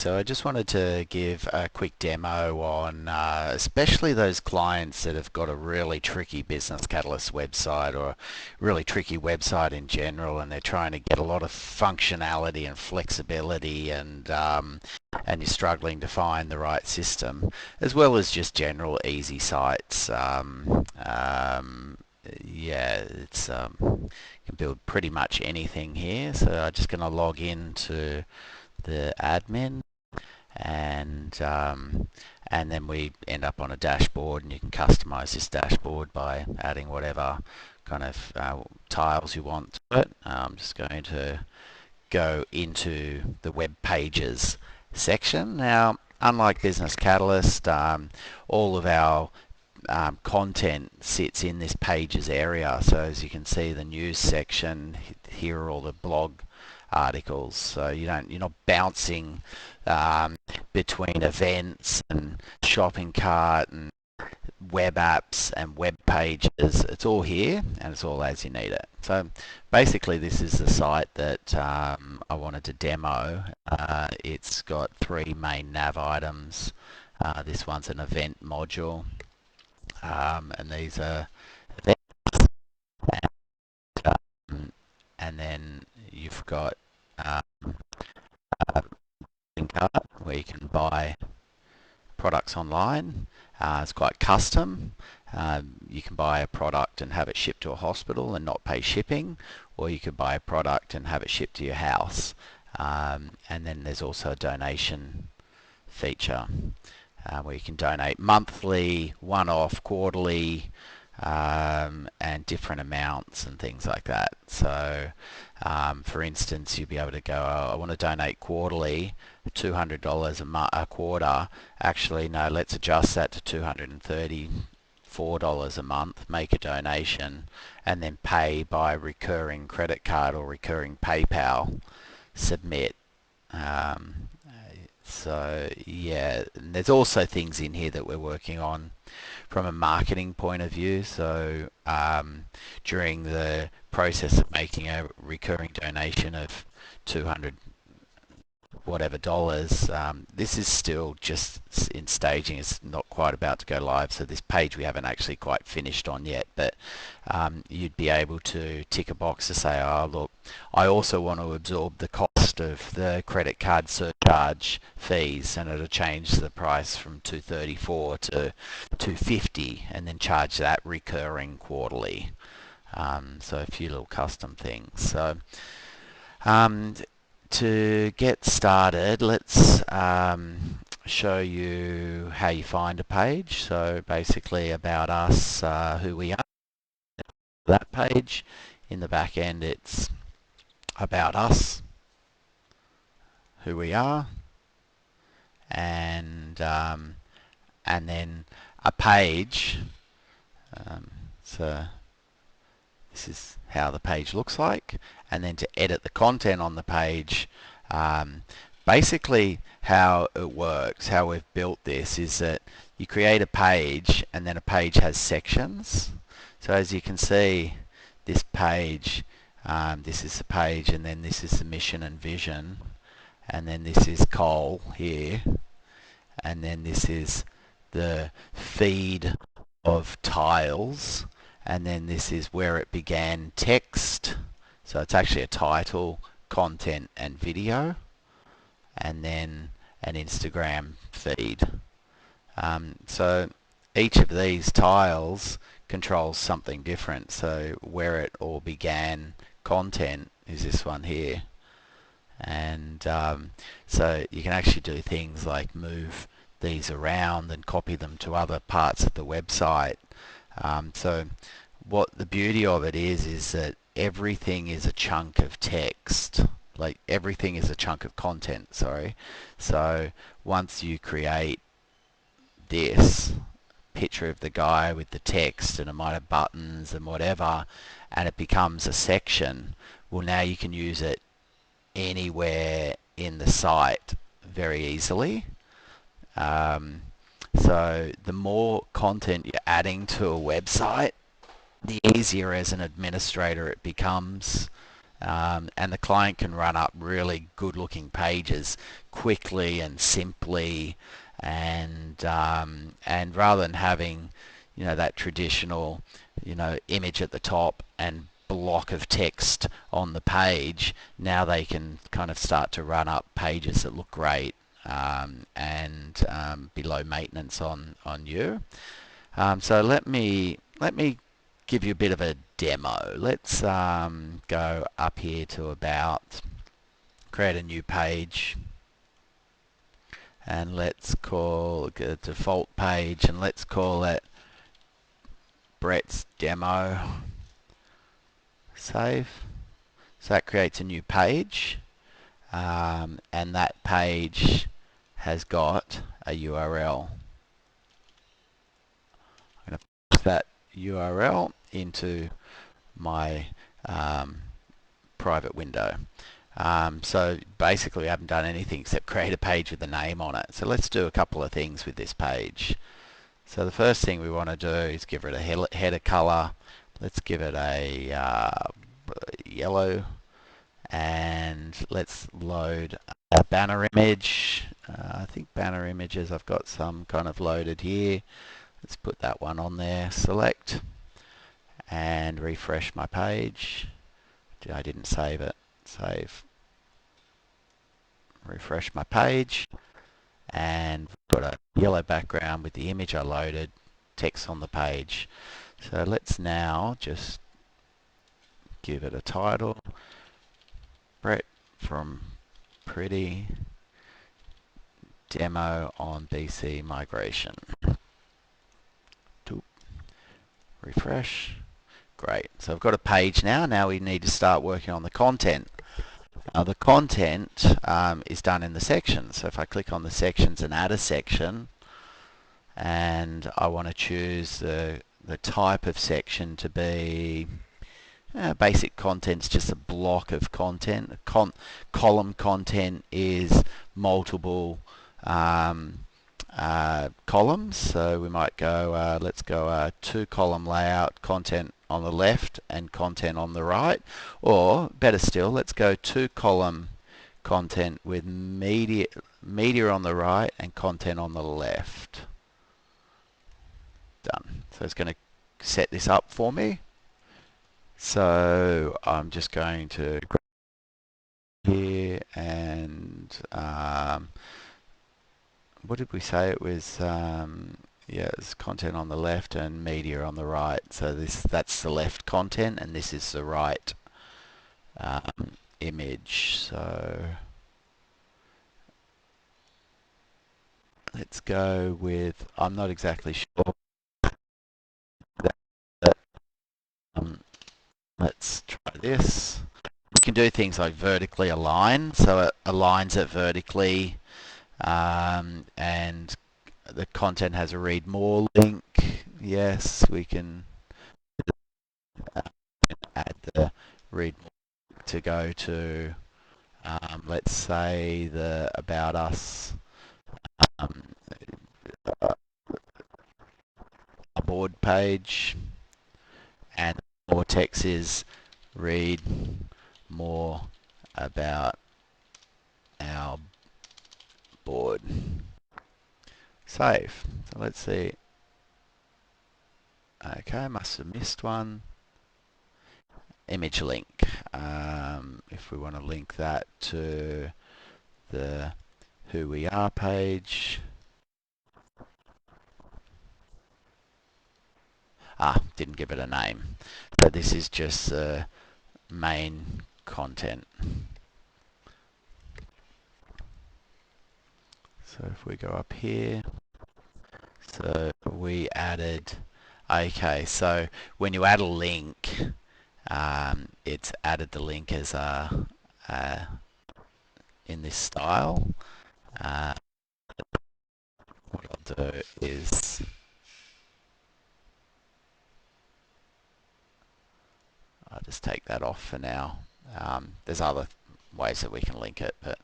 So I just wanted to give a quick demo on especially those clients that have got a really tricky Business Catalyst website or a really tricky website in general, and they're trying to get a lot of functionality and flexibility, and you're struggling to find the right system, as well as just general easy sites. Yeah, you can build pretty much anything here. So I'm just going to log into the admin, and then we end up on a dashboard, and you can customize this dashboard by adding whatever kind of tiles you want to it. I'm just going to go into the web pages section. Now, unlike Business Catalyst, all of our content sits in this pages area. So as you can see, the news section, here are all the blog articles. So you're not bouncing between events and shopping cart and web apps and web pages. It's all here, and it's all as you need it. So basically this is the site that I wanted to demo. It's got three main nav items. This one's an event module, and these are events, and then you've got a cart where you can buy products online. It's quite custom. You can buy a product and have it shipped to a hospital and not pay shipping, or you could buy a product and have it shipped to your house. And then there's also a donation feature where you can donate monthly, one-off, quarterly, and different amounts and things like that. So for instance, you'd be able to go, oh, I want to donate quarterly, $200 a quarter. Actually, no, let's adjust that to $234 a month, make a donation, and then pay by recurring credit card or recurring PayPal, submit. So yeah, and there's also things in here that we're working on from a marketing point of view. So during the process of making a recurring donation of 200 whatever dollars, this is still just in staging. It's not quite about to go live, so this page we haven't actually quite finished on yet, but you'd be able to tick a box to say, oh look, I also want to absorb the cost of the credit card surcharge fees, and it'll change the price from 234 to 250, and then charge that recurring quarterly. So a few little custom things. So to get started, let's show you how you find a page. So basically about us, who we are. That page. In the back end, it's about us, who we are, and then a page. So this is how the page looks like, and then to edit the content on the page, basically how it works, how we've built this, is that you create a page, and then a page has sections. So as you can see, this page, this is the page, and then this is the mission and vision, and then this is Cole here, and then this is the feed of tiles, and then this is where it began text. So it's actually a title, content, and video, and then an Instagram feed. So each of these tiles controls something different. So where it all began, content, is this one here. And so you can actually do things like move these around and copy them to other parts of the website. So what the beauty of it is that everything is a chunk of text. Like everything is a chunk of content, sorry. So once you create this picture of the guy with the text, and it might have buttons and whatever, and it becomes a section, well, now you can use it anywhere in the site very easily. So the more content you're adding to a website, the easier as an administrator it becomes and the client can run up really good looking pages quickly and simply, and rather than having that traditional image at the top and block of text on the page, now they can kind of start to run up pages that look great, and be low maintenance on you. So let me give you a bit of a demo. Let's go up here to about, create a new page, and let's call a default page, and let's call it Brett's demo. Save. So that creates a new page, and that page has got a URL. I'm going to paste that URL into my private window. So basically I haven't done anything except create a page with a name on it. So let's do a couple of things with this page. So the first thing we want to do is give it a header color. Let's give it a yellow, and let's load a banner image. I think banner images, I've got some kind of loaded here. Let's put that one on there, select, and refresh my page. I didn't save it. Save. Refresh my page, and got a yellow background with the image I loaded, text on the page. So let's now just give it a title. Brett from Pretty Demo on BC Migration. Refresh. Great. So I've got a page now. Now we need to start working on the content. Now the content is done in the sections. So if I click on the sections and add a section, and I want to choose the type of section to be basic content's just a block of content. Column content is multiple columns. So we might go, let's go 2-column layout, content on the left and content on the right. Or better still, let's go 2-column content with media on the right and content on the left. Done. So it's going to set this up for me. So I'm just going to grab here, and what did we say it was? Yeah, it's content on the left and media on the right. So that's the left content, and this is the right image. So let's go with, I'm not exactly sure. Let's try this. We can do things like vertically align, so it aligns it vertically, and the content has a read more link. Yes, we can add the read more to go to, let's say, the About Us um, board page, and more text is read more about our board. Save. So let's see. Okay, must have missed one. Image link. If we want to link that to the Who We Are page. Didn't give it a name. So this is just the main content. So if we go up here, so we added, okay, so when you add a link, it's added the link as in this style. What I'll do is I'll just take that off for now. There's other ways that we can link it, and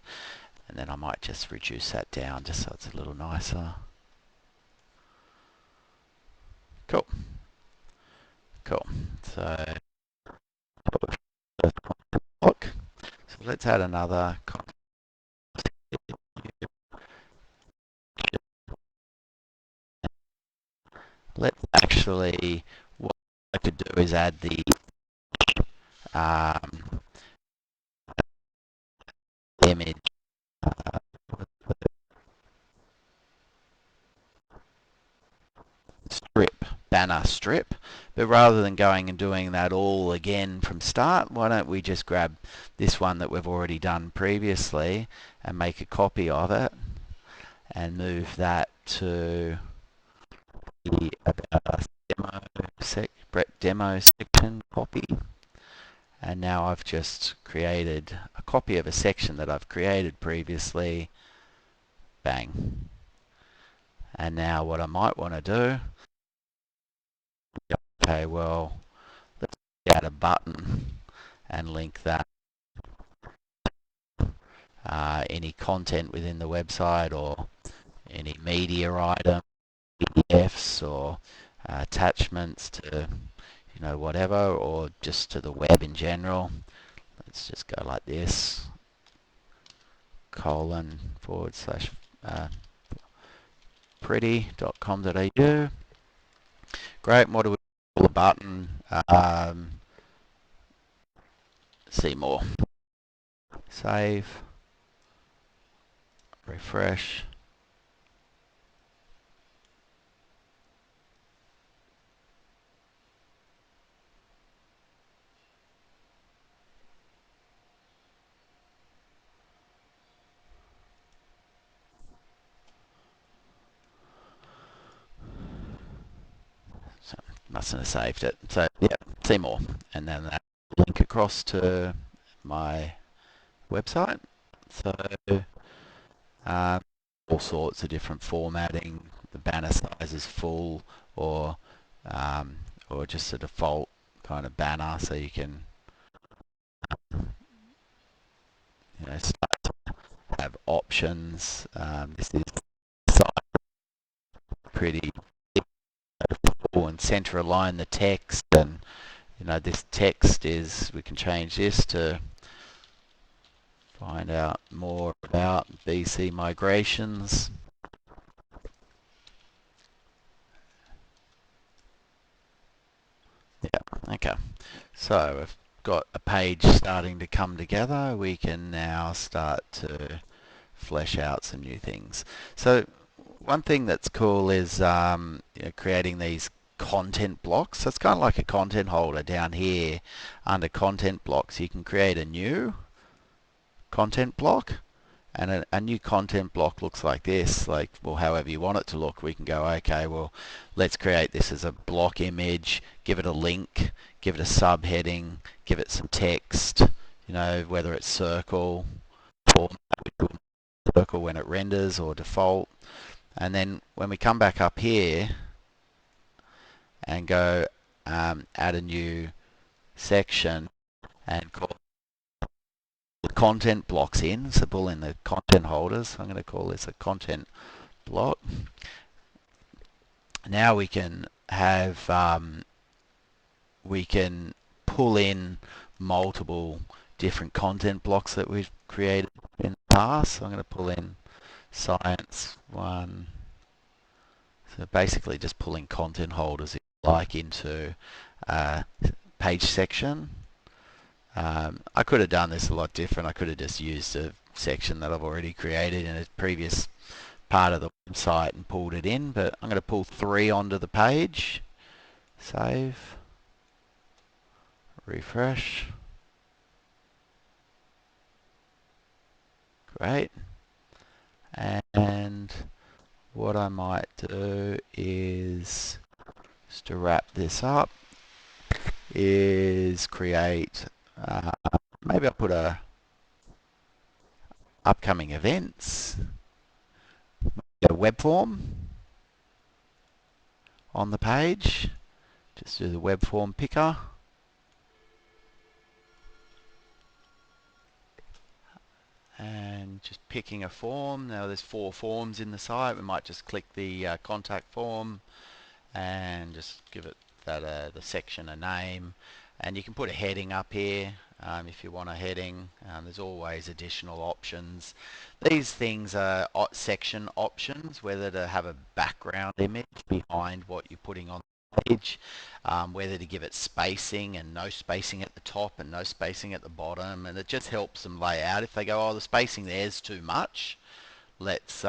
then I might just reduce that down just so it's a little nicer. Cool. Cool. So let's add another. Let's actually, what I could do is add the um, image strip, banner strip. But rather than going and doing that all again from start, why don't we just grab this one that we've already done previously and make a copy of it and move that to the About Us demo section copy. And now I've just created a copy of a section that I've created previously. Bang. And now what I might want to do, okay, well, let's add a button and link that any content within the website or any media item, PDFs or attachments to whatever, or just to the web in general. Let's just go like this, colon / pretty.com.au. Great. What do we call a button? See more. Save. Refresh. So mustn't have saved it. So yeah, see more, and then that link across to my website. So all sorts of different formatting. The banner size is full, or um, or just a default kind of banner, so you can start to have options. This is pretty full, and center align the text, and this text is, we can change this to find out more about BC migrations. Yeah, okay. So we've got a page starting to come together. We can now start to flesh out some new things. So one thing that's cool is creating these content blocks. So it's kind of like a content holder down here under content blocks. You can create a new content block, and a new content block looks like this, like, well, however you want it to look. We can go, okay, well, let's create this as a block image, give it a link, give it a subheading, give it some text, whether it's circle, format, circle when it renders, or default. And then when we come back up here and go add a new section and call the content blocks in, so pull in the content holders. I'm going to call this a content block. Now we can have we can pull in multiple different content blocks that we've created in the past. So I'm going to pull in science one. So basically just pulling content holders, if you like, into page section. I could have done this a lot different. I could have just used a section that I've already created in a previous part of the website and pulled it in, but I'm going to pull 3 onto the page. Save. Refresh. Great. And what I might do is, just to wrap this up, is create, maybe I'll put a upcoming events, a web form on the page. Just do the web form picker. And just picking a form. Now there's 4 forms in the site. We might just click the contact form and just give it the section a name. And you can put a heading up here. if you want a heading. There's always additional options. These things are section options, whether to have a background image behind what you're putting on the page, whether to give it spacing and no spacing at the top and no spacing at the bottom, and it just helps them lay out. If they go, oh, the spacing there's too much, let's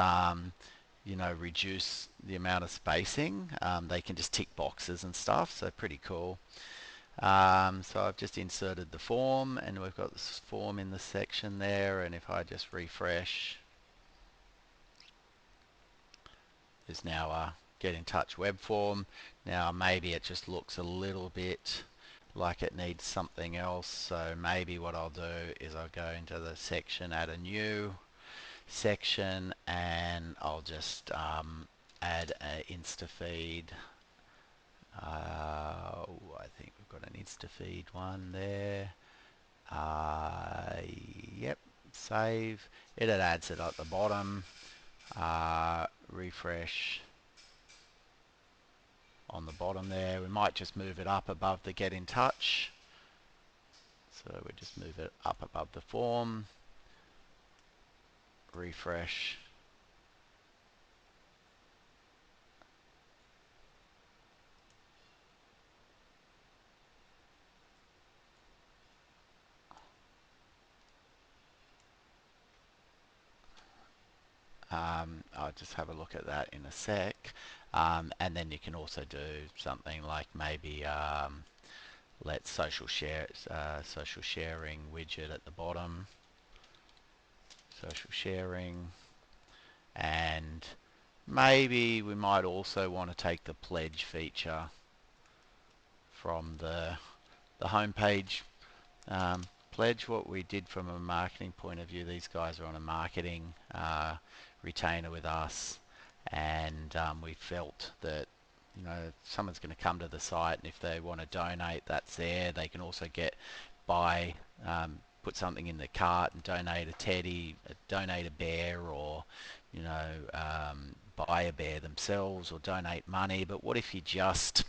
reduce the amount of spacing. They can just tick boxes and stuff, so pretty cool. So I've just inserted the form, and we've got this form in the section there, and if I just refresh, there's now a get in touch web form. Now maybe it just looks a little bit like it needs something else, so maybe what I'll do is I'll go into the section, add a new section, and I'll just add an InstaFeed. I think we've got an InstaFeed one there. Yep, save. It adds it at the bottom. Refresh on the bottom there. We might just move it up above the get in touch. So we just move it up above the form. Refresh. I'll just have a look at that in a sec. And then you can also do something like maybe let social sharing widget at the bottom. Social sharing. And maybe we might also want to take the pledge feature from the homepage pledge. What we did from a marketing point of view, these guys are on a marketing retainer with us, and we felt that someone's going to come to the site, and if they want to donate, that's there. They can also buy put something in the cart and donate a teddy, donate a bear, or buy a bear themselves or donate money. But what if you just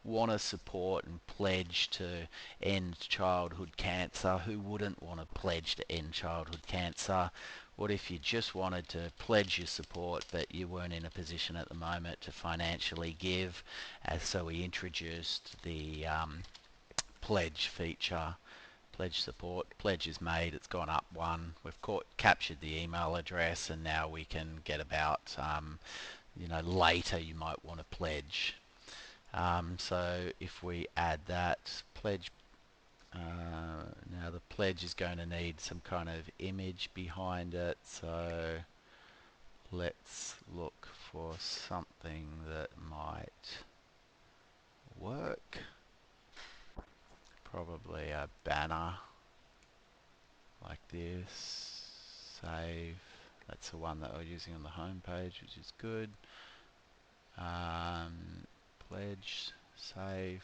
want to support and pledge to end childhood cancer? Who wouldn't want to pledge to end childhood cancer? What if you just wanted to pledge your support but you weren't in a position at the moment to financially give? So we introduced the pledge feature. Pledge support. Pledge is made. It's gone up one. We've captured the email address, and now we can get about later you might want to pledge. So if we add that pledge, now the pledge is going to need some kind of image behind it, so let's look for something that might work. Probably a banner like this. Save. That's the one that we're using on the home page, which is good. Pledge, save.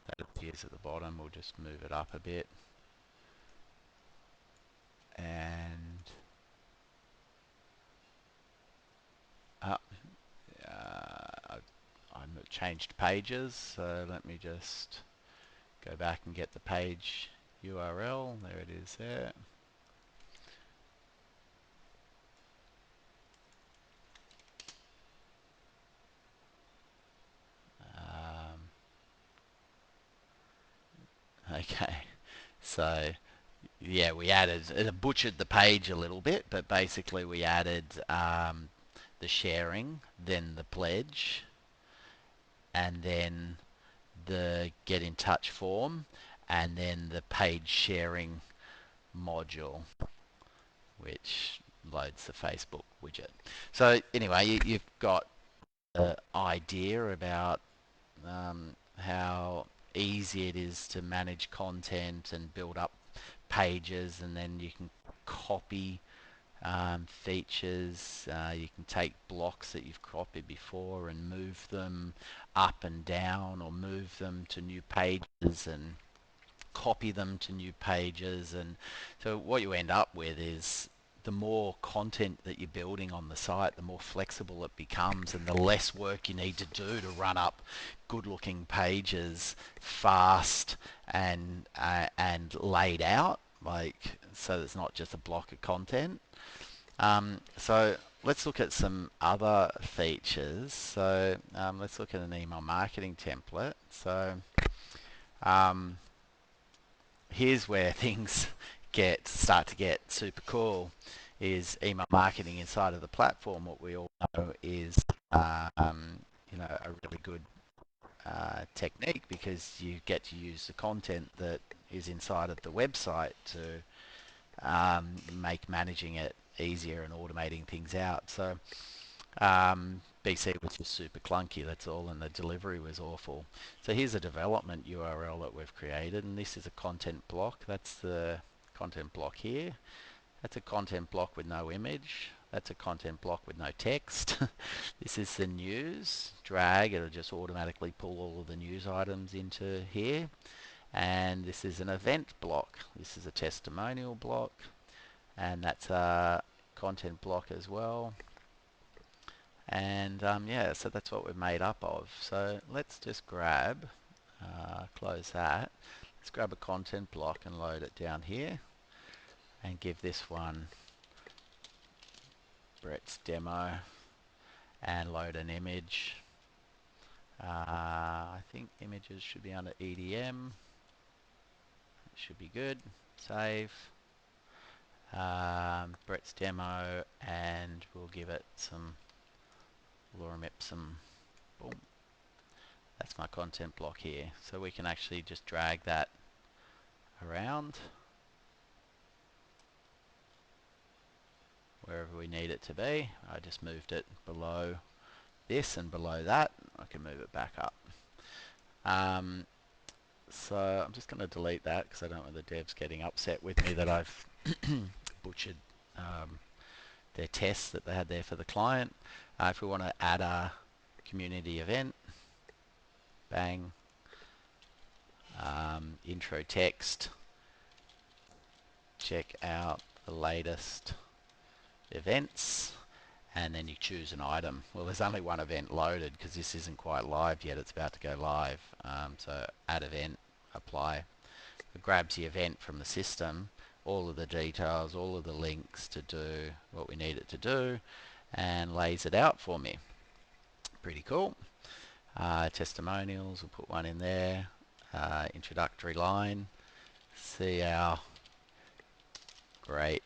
That appears at the bottom. We'll just move it up a bit. And I changed pages, so let me just go back and get the page URL. There it is there. Okay, so yeah, we added, it butchered the page a little bit, but basically we added the sharing, then the pledge, and then the get in touch form, and then the page sharing module, which loads the Facebook widget. So anyway, you've got an idea about how easy it is to manage content and build up pages, and then you can copy features. You can take blocks that you've copied before and move them up and down, or move them to new pages and copy them to new pages. And so what you end up with is the more content that you're building on the site, the more flexible it becomes and the less work you need to do to run up good looking pages fast and laid out, like, so it's not just a block of content. So let's look at some other features. So let's look at an email marketing template. So um, here's where things start to get super cool. Is email marketing inside of the platform. What we all know is a really good technique, because you get to use the content that is inside of the website to make managing it easier and automating things out. So BC was just super clunky, that's all, and the delivery was awful. So here's a development URL that we've created, and this is a content block. That's the content block here. That's a content block with no image. That's a content block with no text. This is the news. Drag, it'll just automatically pull all of the news items into here. And this is an event block. This is a testimonial block. And that's a content block as well. And yeah, so that's what we're made up of. So let's just grab, close that. Let's grab a content block and load it down here and give this one Brett's demo and load an image. I think images should be under EDM. It should be good. Save. Brett's demo, and we'll give it some lorem ipsum. Boom. That's my content block here. So we can actually just drag that around wherever we need it to be. I just moved it below this and below that. I can move it back up. So I'm just going to delete that because I don't want the devs getting upset with me that I've butchered their tests that they had there for the client. If we want to add a community event, bang, intro text, check out the latest events, and then you choose an item. Well, there's only one event loaded because this isn't quite live yet. It's about to go live. So add event, apply. It grabs the event from the system, all of the details, all of the links to do what we need it to do, and lays it out for me. Pretty cool. Testimonials, we'll put one in there. Introductory line. See our great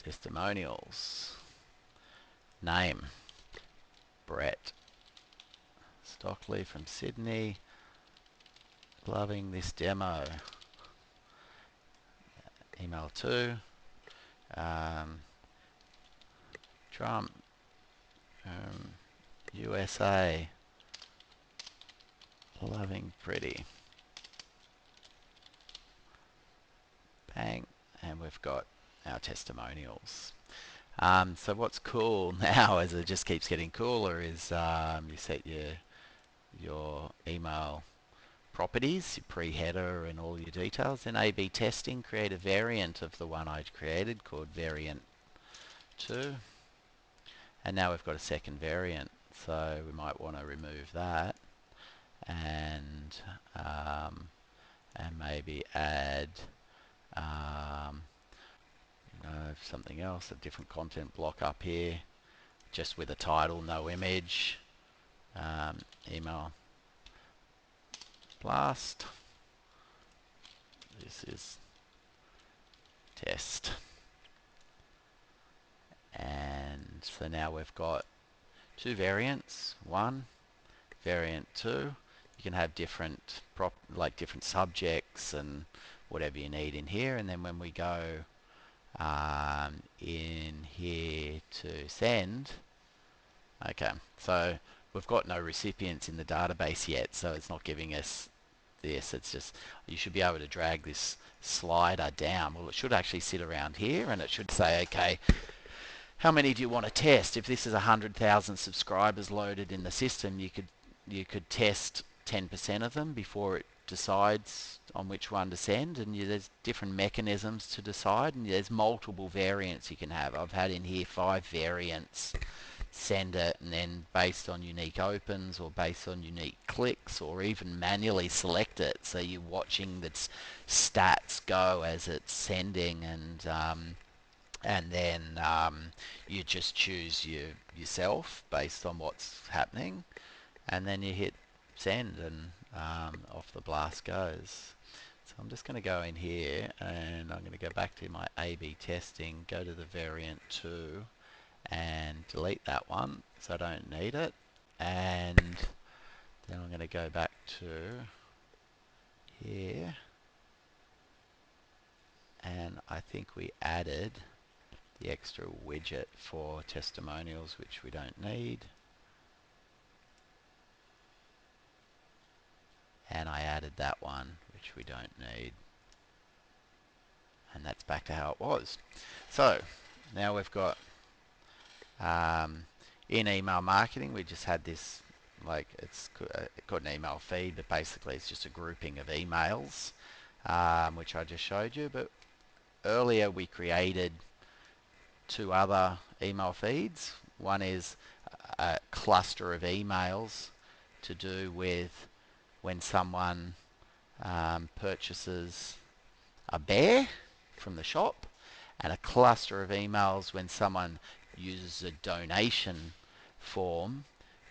testimonials. Name, Brett Stockley from Sydney. Loving this demo. Email 2. Trump, USA. Loving pretty. Bang. And we've got our testimonials. So what's cool now, as it just keeps getting cooler, is you set your email properties, your pre-header and all your details. Then A/B testing, create a variant of the one I'd created called variant 2. And now we've got a second variant, so we might want to remove that and maybe add something else, a different content block up here, just with a title, no image. Email blast. This is test. And so now we've got two variants. One, variant 2. You can have different different subjects and whatever you need in here. And then when we go in here to send, okay, so we've got no recipients in the database yet, so it's not giving us this. It's just, you should be able to drag this slider down. Well, it should actually sit around here and it should say, okay, how many do you want to test? If this is 100,000 subscribers loaded in the system, you could test 10% of them before it decides on which one to send, and there's different mechanisms to decide, and there's multiple variants you can have. I've had in here 5 variants. Send it, and then based on unique opens or based on unique clicks, or even manually select it, so you're watching the stats go as it's sending, and then you just choose yourself based on what's happening, and then you hit send, and off the blast goes. So I'm just going to go in here, and I'm going to go back to my A/B testing, go to the variant 2, and delete that one so I don't need it. And then I'm going to go back to here, and I think we added the extra widget for testimonials, which we don't need. And I added that one, which we don't need. And that's back to how it was. So now we've got in email marketing, we just had this, like, it's called an email feed, but basically it's just a grouping of emails, which I just showed you. But earlier we created 2 other email feeds. One is a cluster of emails to do with when someone purchases a bear from the shop, and a cluster of emails when someone uses a donation form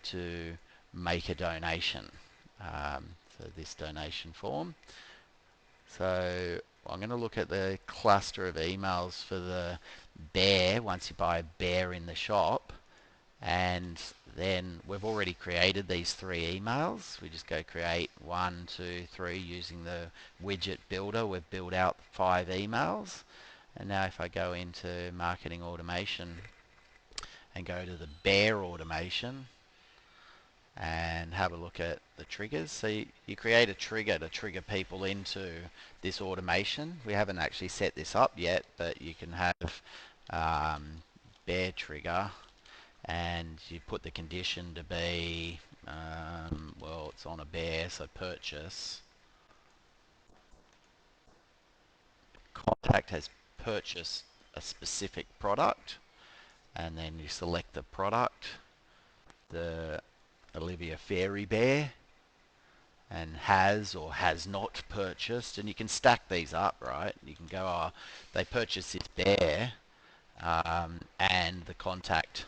to make a donation. So this donation form. So I'm going to look at the cluster of emails for the bear once you buy a bear in the shop, and then we've already created these 3 emails. We just go create 1, 2, 3 using the widget builder. We've built out 5 emails. And now if I go into marketing automation and go to the bear automation and have a look at the triggers. So you create a trigger to trigger people into this automation. We haven't actually set this up yet, but you can have bear trigger, and you put the condition to be, well, it's on a bear, so purchase. Contact has purchased a specific product, and then you select the product, the Olivia Fairy Bear, and has or has not purchased, and you can stack these up, right? You can go, oh, they purchased this bear, and the contact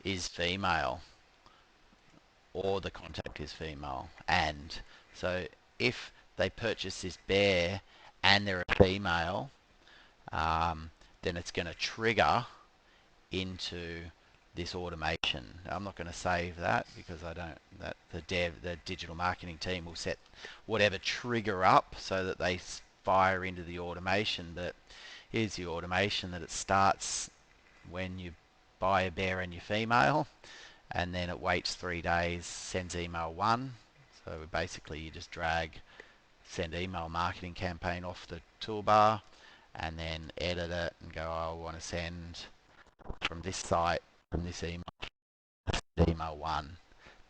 is female, or the contact is female, and so if they purchase this bear and they're a female, then it's going to trigger into this automation. Now, I'm not going to save that because I don't, that the digital marketing team will set whatever trigger up so that they fire into the automation. But here's the automation that it starts when you buy a bear and you're female, and then it waits 3 days, sends email 1. So basically you just drag send email marketing campaign off the toolbar, and then edit it and go, oh, I want to send from this site, from this email 1,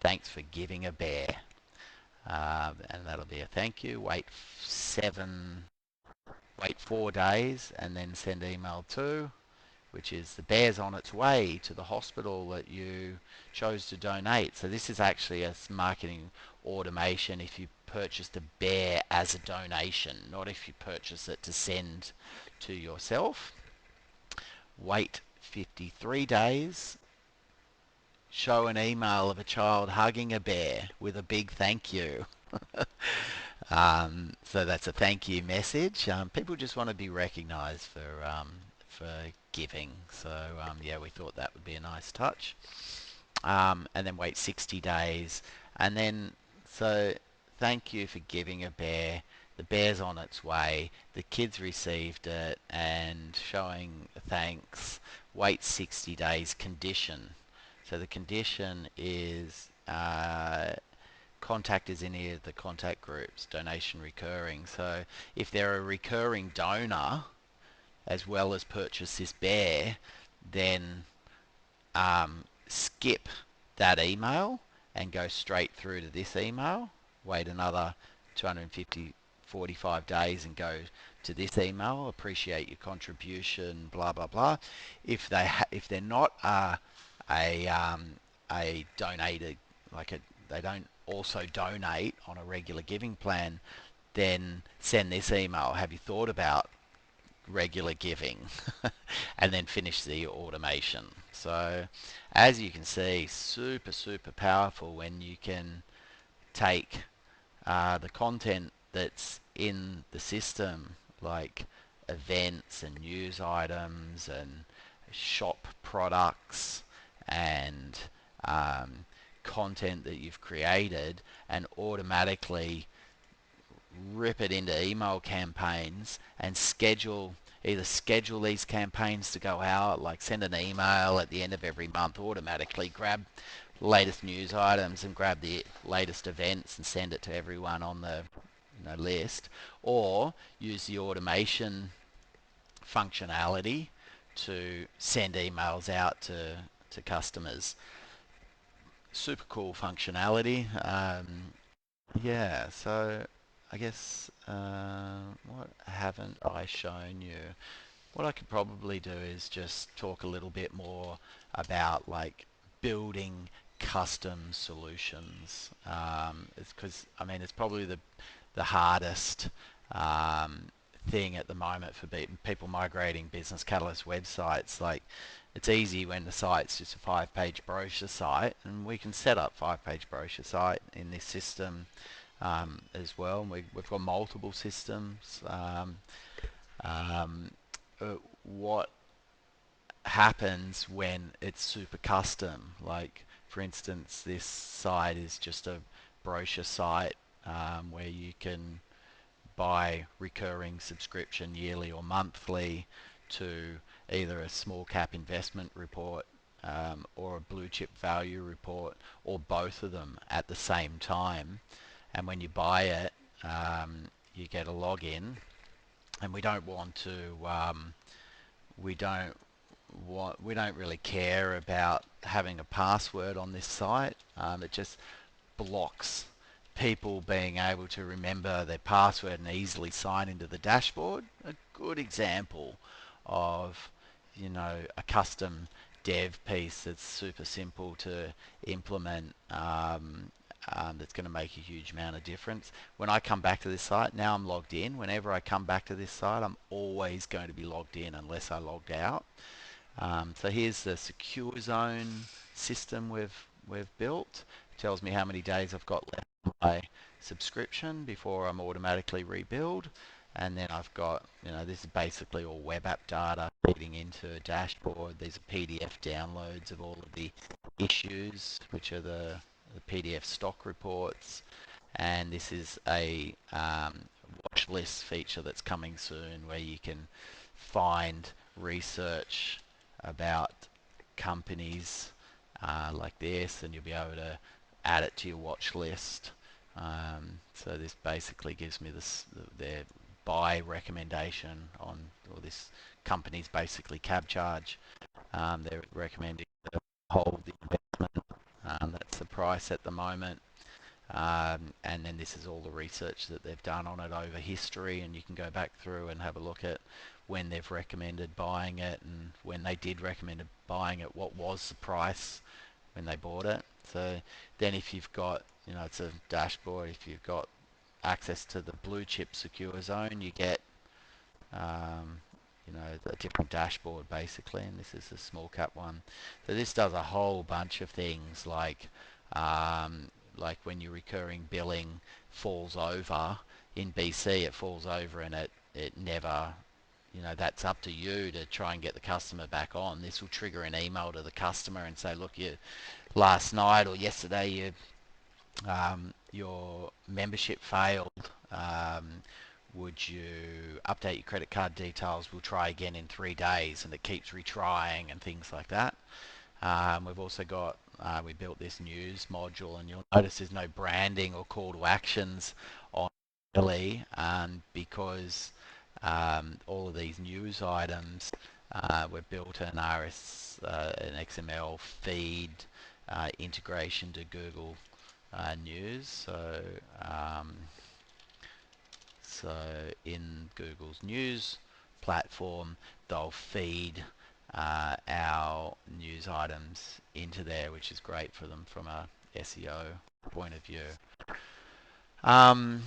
thanks for giving a bear, and that'll be a thank you. Wait 4 days, and then send email 2, which is the bear's on its way to the hospital that you chose to donate. So this is actually a marketing automation if you purchased a bear as a donation, not if you purchase it to send to yourself. Wait 53 days, show an email of a child hugging a bear with a big thank you. So that's a thank you message. People just want to be recognised for giving. So yeah, we thought that would be a nice touch. And then wait 60 days, and then so thank you for giving a bear. The bear's on its way. The kids received it, and showing thanks. Wait 60 days. Condition. So the condition is contact is in here, the contact groups, donation recurring. So if they're a recurring donor as well as purchase this bear, then skip that email and go straight through to this email. Wait another 250 45 days and go to this email, appreciate your contribution, blah blah blah. If they're not a a donated, like a they don't also donate on a regular giving plan, then send this email. Have you thought about regular giving? And then finish the automation. So as you can see, super powerful when you can take the content that's in the system, like events and news items and shop products and um, content that you've created, and automatically rip it into email campaigns and schedule these campaigns to go out, like send an email at the end of every month, automatically grab latest news items and grab the latest events and send it to everyone on the list, or use the automation functionality to send emails out to customers. Super cool functionality. Yeah, so I guess what haven't I shown you? What I could probably do is just talk a little bit more about like building custom solutions. It's because I mean it's probably the hardest um, thing at the moment for people migrating Business Catalyst websites. Like it's easy when the site's just a 5-page brochure site, and we can set up 5-page brochure site in this system as well. And we've got multiple systems. Um, what happens when it's super custom? Like, for instance, this site is just a brochure site where you can buy recurring subscription yearly or monthly to either a small cap investment report or a blue chip value report, or both of them at the same time. And when you buy it, you get a login, and we don't we don't really care about having a password on this site. It just blocks people being able to remember their password and easily sign into the dashboard. A good example of a custom dev piece that's super simple to implement, that's going to make a huge amount of difference. When I come back to this site, now I'm logged in. Whenever I come back to this site, I'm always going to be logged in unless I logged out. So here's the secure zone system we've built. It tells me how many days I've got left on my subscription before I'm automatically rebuild. And then I've got, this is basically all web app data feeding into a dashboard. These are PDF downloads of all of the issues, which are the PDF stock reports. And this is a watch list feature that's coming soon, where you can find research about companies like this, and you'll be able to add it to your watch list. So this basically gives me their buy recommendation on, or this company's basically cab charge. They're recommending to hold the investment. That's the price at the moment. And then this is all the research that they've done on it over history, and you can go back through and have a look at when they've recommended buying it, and when they did recommend buying it, what was the price when they bought it. So then if you've got, it's a dashboard, if you've got access to the blue chip secure zone, you get um, a different dashboard basically, and this is the small cap one. So this does a whole bunch of things, like when your recurring billing falls over in BC, it falls over and it never, that's up to you to try and get the customer back on. This will trigger an email to the customer and say, look, you last night or yesterday your membership failed. Would you update your credit card details? We'll try again in 3 days, and it keeps retrying and things like that. We've also got, we built this news module, and you'll notice there's no branding or call to actions on really, because all of these news items were built in an XML feed integration to Google News. So So in Google's news platform, they'll feed our news items into there, which is great for them from a SEO point of view. Um,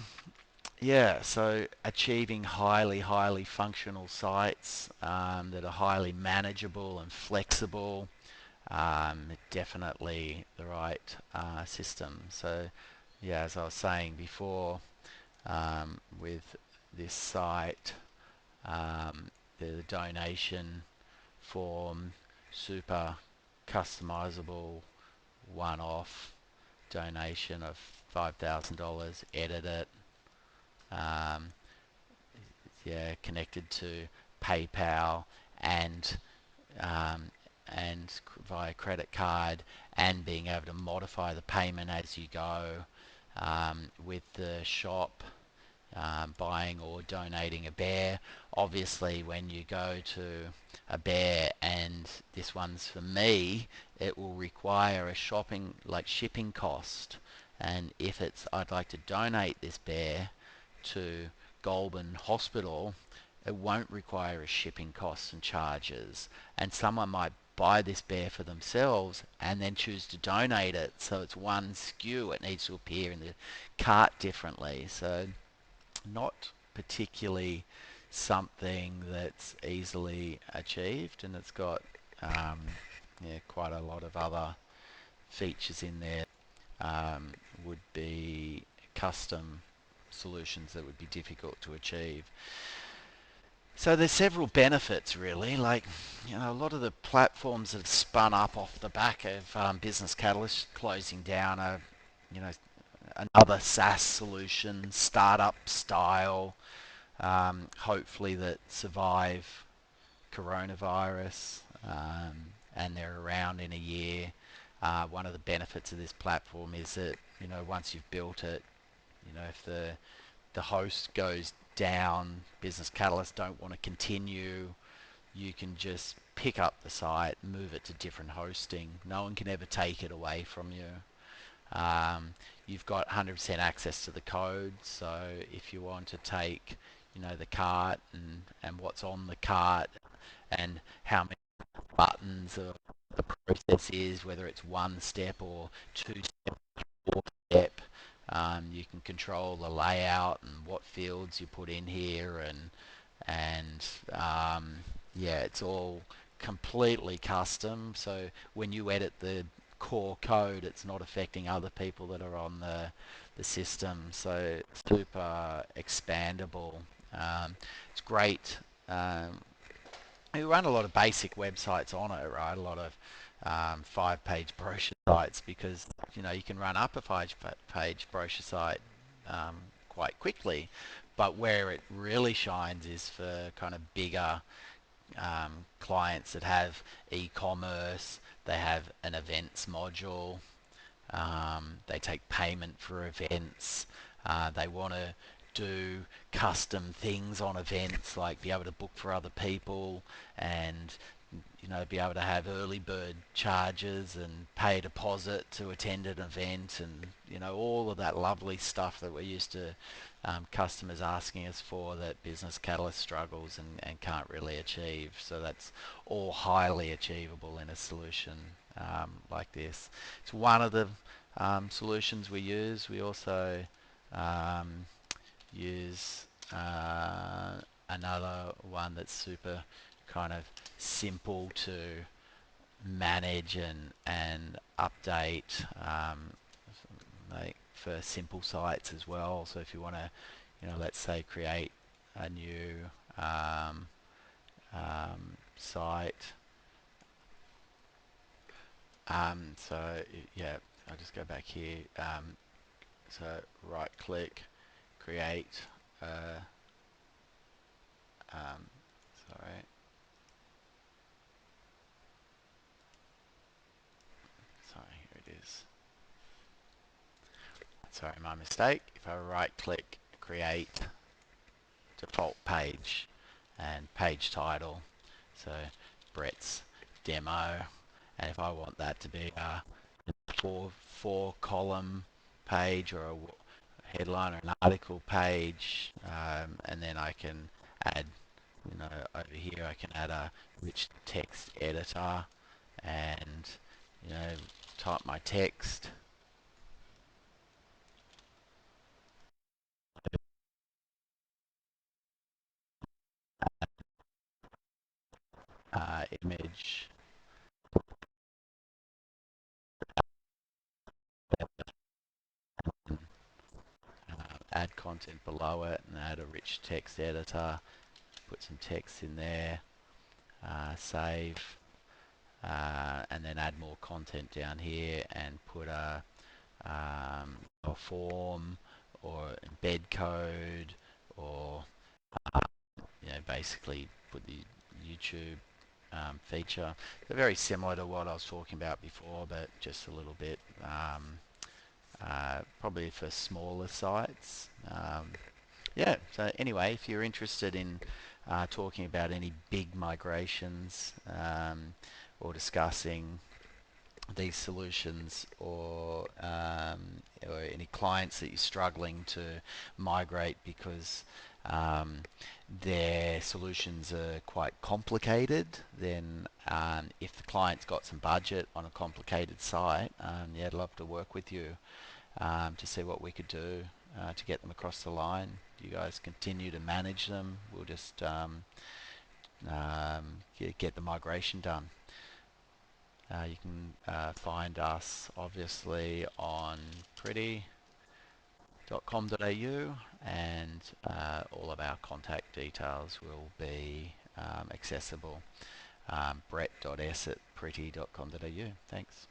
yeah, so achieving highly functional sites that are highly manageable and flexible, definitely the right system. So yeah, as I was saying before, with this site, the donation form, super customizable one-off donation of $5,000, edit it, um, yeah, connected to PayPal and um, and via credit card, and being able to modify the payment as you go, with the shop, buying or donating a bear. Obviously, when you go to a bear, and this one's for me, it will require a shipping cost. And if it's, I'd like to donate this bear to Goulburn Hospital, it won't require a shipping costs and charges. And someone might buy this bear for themselves and then choose to donate it. So it's one SKU. It needs to appear in the cart differently. So not particularly something that's easily achieved, and it's got yeah, quite a lot of other features in there. Would be custom solutions that would be difficult to achieve. So there's several benefits really, like, you know, a lot of the platforms that have spun up off the back of Business Catalyst closing down are, you know, another SaaS solution, startup style, hopefully that survive coronavirus, and they're around in a year. One of the benefits of this platform is that, you know, once you've built it, you know, if the host goes down, Business Catalyst don't want to continue, you can just pick up the site, move it to different hosting. No one can ever take it away from you. You've got 100% access to the code, so if you want to take, you know, the cart and what's on the cart and how many buttons the process is, whether it's one step or two step, four step, you can control the layout and what fields you put in here, and yeah, it's all completely custom. So when you edit the core code, it's not affecting other people that are on the system. So super expandable. It's great. We run a lot of basic websites on it, right? A lot of 5-page brochure sites, because, you know, you can run up a 5-page brochure site quite quickly. But where it really shines is for kind of bigger clients that have e-commerce, they have an events module, they take payment for events, they want to do custom things on events, like be able to book for other people, and, you know, be able to have early bird charges and pay a deposit to attend an event, and, you know, all of that lovely stuff that we're used to customers asking us for, that Business Catalyst struggles and can't really achieve. So that's all highly achievable in a solution like this. It's one of the solutions we use. We also um, use another one that's super kind of simple to manage and update, like for simple sites as well. So if you want to, you know, let's say create a new site, so yeah, I'll just go back here. So right click, create, um, sorry, sorry, here it is. Sorry, my mistake. If I right click, create default page and page title, so Brett's demo, and if I want that to be a four column page, or a, headline or an article page, and then I can add, over here I can add a rich text editor and, type my text, image, add content below it and add a rich text editor, put some text in there, save, and then add more content down here and put a form or embed code or basically put the YouTube feature. So very similar to what I was talking about before, but just a little bit probably for smaller sites. Yeah, so anyway, if you're interested in talking about any big migrations or discussing these solutions or any clients that you're struggling to migrate because their solutions are quite complicated, then if the client's got some budget on a complicated site, yeah, I'd love to work with you to see what we could do to get them across the line. You guys continue to manage them. We'll just get the migration done. You can find us obviously on pretty.com.au, and all of our contact details will be accessible. Brett.s at pretty.com.au. Thanks.